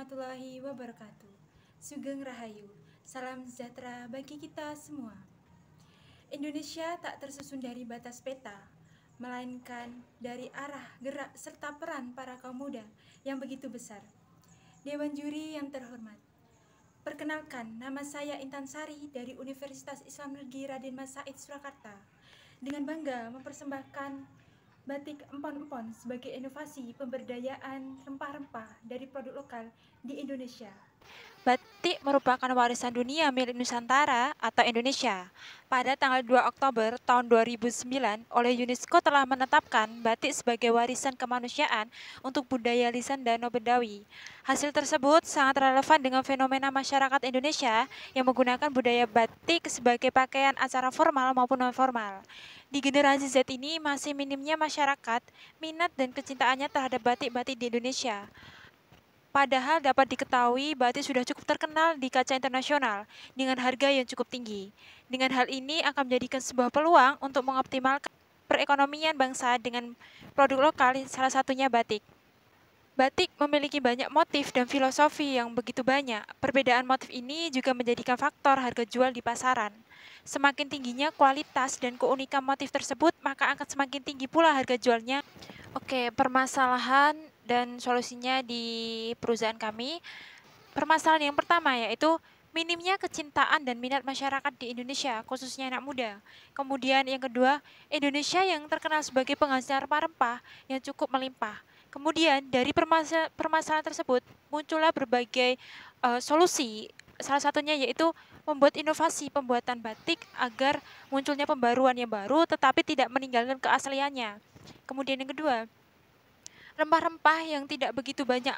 warahmatullahi wabarakatuh. Sugeng Rahayu, salam sejahtera bagi kita semua. Indonesia tak tersusun dari batas peta, melainkan dari arah gerak serta peran para kaum muda yang begitu besar. Dewan Juri yang terhormat, perkenalkan, nama saya Intan Sari dari Universitas Islam Negeri Raden Mas Said Surakarta. Dengan bangga mempersembahkan batik empon-empon sebagai inovasi pemberdayaan rempah-rempah dari produk lokal di Indonesia. Batik merupakan warisan dunia milik Nusantara atau Indonesia. Pada tanggal 2 Oktober tahun 2009, oleh UNESCO telah menetapkan batik sebagai warisan kemanusiaan untuk budaya lisan Danau Bedawi. Hasil tersebut sangat relevan dengan fenomena masyarakat Indonesia yang menggunakan budaya batik sebagai pakaian acara formal maupun non-formal. Di generasi Z ini masih minimnya masyarakat, minat dan kecintaannya terhadap batik-batik di Indonesia. Padahal dapat diketahui batik sudah cukup terkenal di kancah internasional dengan harga yang cukup tinggi. Dengan hal ini akan menjadikan sebuah peluang untuk mengoptimalkan perekonomian bangsa dengan produk lokal, salah satunya batik. Batik memiliki banyak motif dan filosofi yang begitu banyak. Perbedaan motif ini juga menjadikan faktor harga jual di pasaran. Semakin tingginya kualitas dan keunikan motif tersebut, maka akan semakin tinggi pula harga jualnya. Oke, permasalahan dan solusinya di perusahaan kami. Permasalahan yang pertama yaitu minimnya kecintaan dan minat masyarakat di Indonesia, khususnya anak muda. Kemudian yang kedua, Indonesia yang terkenal sebagai penghasil rempah-rempah yang cukup melimpah. Kemudian dari permasalahan tersebut muncullah berbagai solusi. Salah satunya yaitu membuat inovasi pembuatan batik agar munculnya pembaruan yang baru tetapi tidak meninggalkan keasliannya. Kemudian yang kedua, rempah-rempah yang tidak begitu banyak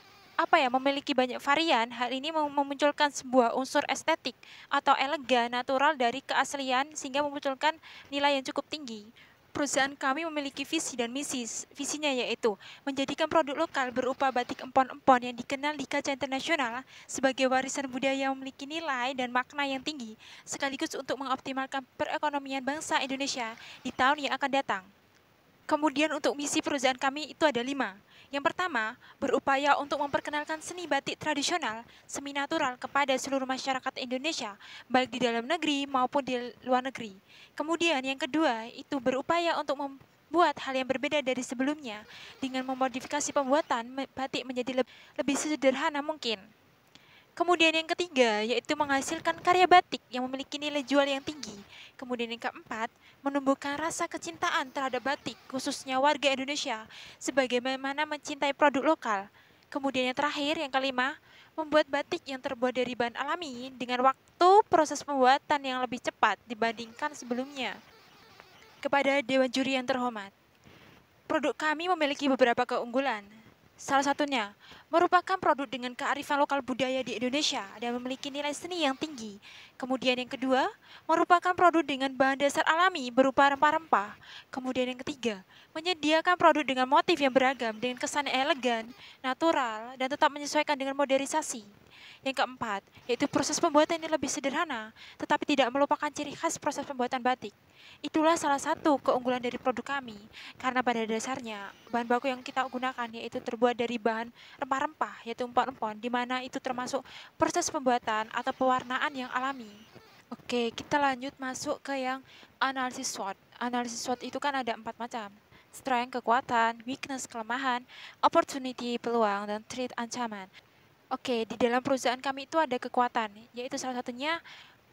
memiliki banyak varian. Hal ini memunculkan sebuah unsur estetik atau elegan natural dari keaslian sehingga memunculkan nilai yang cukup tinggi. Perusahaan kami memiliki visi dan misi. Visinya yaitu menjadikan produk lokal berupa batik empon-empon yang dikenal di kancah internasional sebagai warisan budaya yang memiliki nilai dan makna yang tinggi, sekaligus untuk mengoptimalkan perekonomian bangsa Indonesia di tahun yang akan datang. Kemudian untuk misi perusahaan kami itu ada 5. Yang pertama, berupaya untuk memperkenalkan seni batik tradisional, semi natural kepada seluruh masyarakat Indonesia, baik di dalam negeri maupun di luar negeri. Kemudian yang kedua, itu berupaya untuk membuat hal yang berbeda dari sebelumnya dengan memodifikasi pembuatan batik menjadi lebih sederhana mungkin. Kemudian yang ketiga, yaitu menghasilkan karya batik yang memiliki nilai jual yang tinggi. Kemudian yang keempat, menumbuhkan rasa kecintaan terhadap batik, khususnya warga Indonesia, sebagaimana mencintai produk lokal. Kemudian yang terakhir, yang kelima, membuat batik yang terbuat dari bahan alami dengan waktu proses pembuatan yang lebih cepat dibandingkan sebelumnya. Kepada Dewan Juri yang terhormat, produk kami memiliki beberapa keunggulan. Salah satunya, merupakan produk dengan kearifan lokal budaya di Indonesia dan memiliki nilai seni yang tinggi. Kemudian yang kedua, merupakan produk dengan bahan dasar alami berupa rempah-rempah. Kemudian yang ketiga, menyediakan produk dengan motif yang beragam dengan kesan elegan, natural, dan tetap menyesuaikan dengan modernisasi. Yang keempat, yaitu proses pembuatan yang lebih sederhana, tetapi tidak melupakan ciri khas proses pembuatan batik. Itulah salah satu keunggulan dari produk kami, karena pada dasarnya bahan baku yang kita gunakan yaitu terbuat dari bahan rempah-rempah, yaitu empon-empon, di mana itu termasuk proses pembuatan atau pewarnaan yang alami. Oke, kita lanjut masuk ke yang analisis SWOT. Analisis SWOT itu kan ada 4 macam. Strength, kekuatan, weakness, kelemahan, opportunity, peluang, dan threat, ancaman. Oke, di dalam perusahaan kami itu ada kekuatan, yaitu salah satunya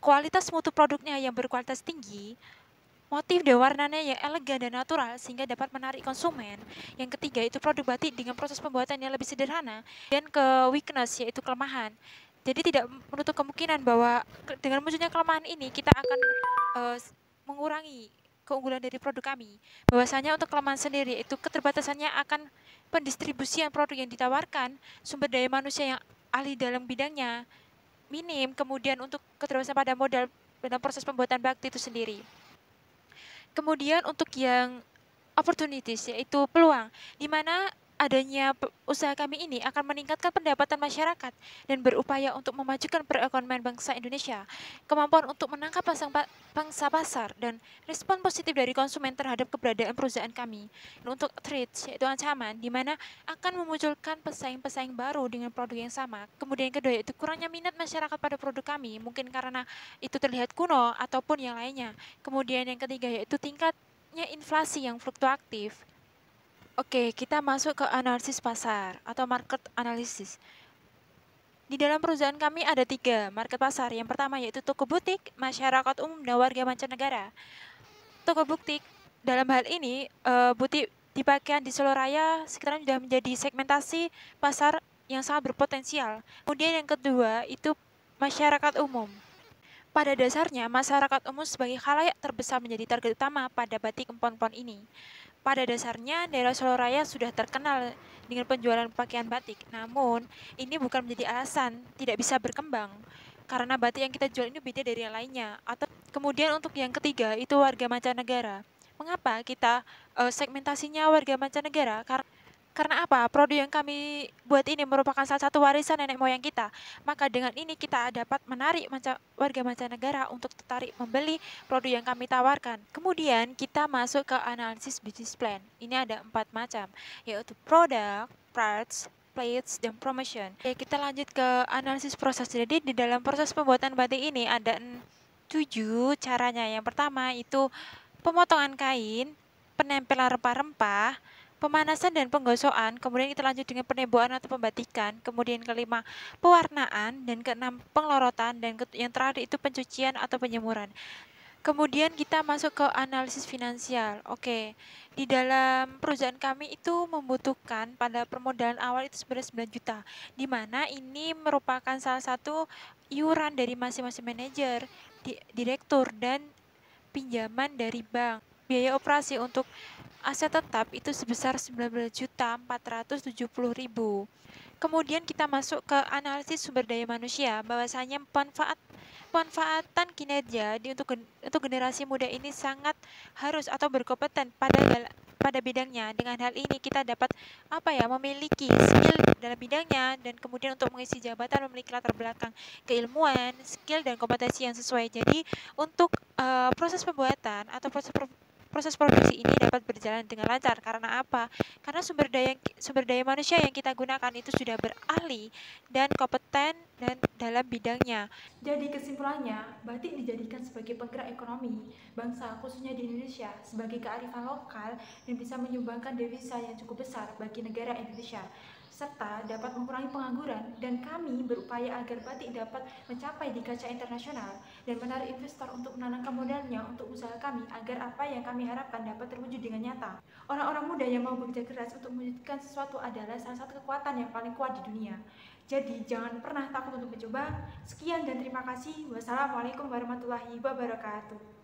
kualitas mutu produknya yang berkualitas tinggi, motif dan warnanya yang elegan dan natural sehingga dapat menarik konsumen. Yang ketiga itu produk batik dengan proses pembuatan yang lebih sederhana. Dan ke weakness yaitu kelemahan. Jadi tidak menutup kemungkinan bahwa dengan munculnya kelemahan ini kita akan mengurangi keunggulan dari produk kami. Bahwasanya untuk kelemahan sendiri itu keterbatasannya akan pendistribusian produk yang ditawarkan, sumber daya manusia yang ahli dalam bidangnya minim, kemudian untuk keterbatasan pada modal dalam proses pembuatan batik itu sendiri. Kemudian untuk yang opportunities yaitu peluang, di mana adanya usaha kami ini akan meningkatkan pendapatan masyarakat dan berupaya untuk memajukan perekonomian bangsa Indonesia. Kemampuan untuk menangkap pangsa pasar dan respon positif dari konsumen terhadap keberadaan perusahaan kami. Dan untuk threats, yaitu ancaman, di mana akan memunculkan pesaing-pesaing baru dengan produk yang sama. Kemudian kedua, yaitu kurangnya minat masyarakat pada produk kami, mungkin karena itu terlihat kuno ataupun yang lainnya. Kemudian yang ketiga, yaitu tingkatnya inflasi yang fluktuatif. Oke, kita masuk ke analisis pasar atau market analysis. Di dalam perusahaan kami ada 3 market pasar. Yang pertama yaitu toko butik, masyarakat umum, dan warga mancanegara. Toko butik, dalam hal ini butik di pakaian di seluruh raya sekarang sudah menjadi segmentasi pasar yang sangat berpotensial. Kemudian yang kedua itu masyarakat umum. Pada dasarnya, masyarakat umum sebagai khalayak terbesar menjadi target utama pada batik empon-empon ini. Pada dasarnya, daerah Soloraya sudah terkenal dengan penjualan pakaian batik. Namun, ini bukan menjadi alasan tidak bisa berkembang. Karena batik yang kita jual ini beda dari yang lainnya. Atau kemudian untuk yang ketiga, itu warga mancanegara. Mengapa kita segmentasinya warga mancanegara? Karena apa? Produk yang kami buat ini merupakan salah satu warisan nenek moyang kita. Maka dengan ini kita dapat menarik warga mancanegara untuk tertarik membeli produk yang kami tawarkan. Kemudian kita masuk ke analisis business plan. Ini ada 4 macam, yaitu product, parts, plates, dan promotion. Oke, kita lanjut ke analisis proses. Jadi di dalam proses pembuatan batik ini ada 7 caranya. Yang pertama itu pemotongan kain, penempelan rempah-rempah, pemanasan dan penggosokan, kemudian kita lanjut dengan penembokan atau pembatikan, kemudian kelima pewarnaan, dan keenam penglorotan, dan yang terakhir itu pencucian atau penjemuran. Kemudian kita masuk ke analisis finansial. Oke, di dalam perusahaan kami itu membutuhkan pada permodalan awal itu sebenarnya 9 juta, di mana ini merupakan salah satu iuran dari masing-masing manajer, direktur, dan pinjaman dari bank. Biaya operasi untuk aset tetap itu sebesar 19.470.000. Kemudian kita masuk ke analisis sumber daya manusia, bahwasanya pemanfaatan kinerja untuk generasi muda ini sangat harus atau berkompeten pada bidangnya. Dengan hal ini kita dapat memiliki skill dalam bidangnya, dan kemudian untuk mengisi jabatan memiliki latar belakang keilmuan, skill, dan kompetensi yang sesuai. Jadi untuk proses pembuatan atau proses produksi ini dapat berjalan dengan lancar. Karena apa? Karena sumber daya manusia yang kita gunakan itu sudah berahli dan kompeten dan dalam bidangnya. Jadi kesimpulannya, batik dijadikan sebagai penggerak ekonomi bangsa khususnya di Indonesia sebagai kearifan lokal dan bisa menyumbangkan devisa yang cukup besar bagi negara Indonesia, serta dapat mengurangi pengangguran, dan kami berupaya agar batik dapat mencapai di kancah internasional dan menarik investor untuk menanamkan modalnya untuk usaha kami agar apa yang kami harapkan dapat terwujud dengan nyata. Orang-orang muda yang mau bekerja keras untuk mewujudkan sesuatu adalah salah satu kekuatan yang paling kuat di dunia. Jadi jangan pernah takut untuk mencoba. Sekian dan terima kasih. Wassalamualaikum warahmatullahi wabarakatuh.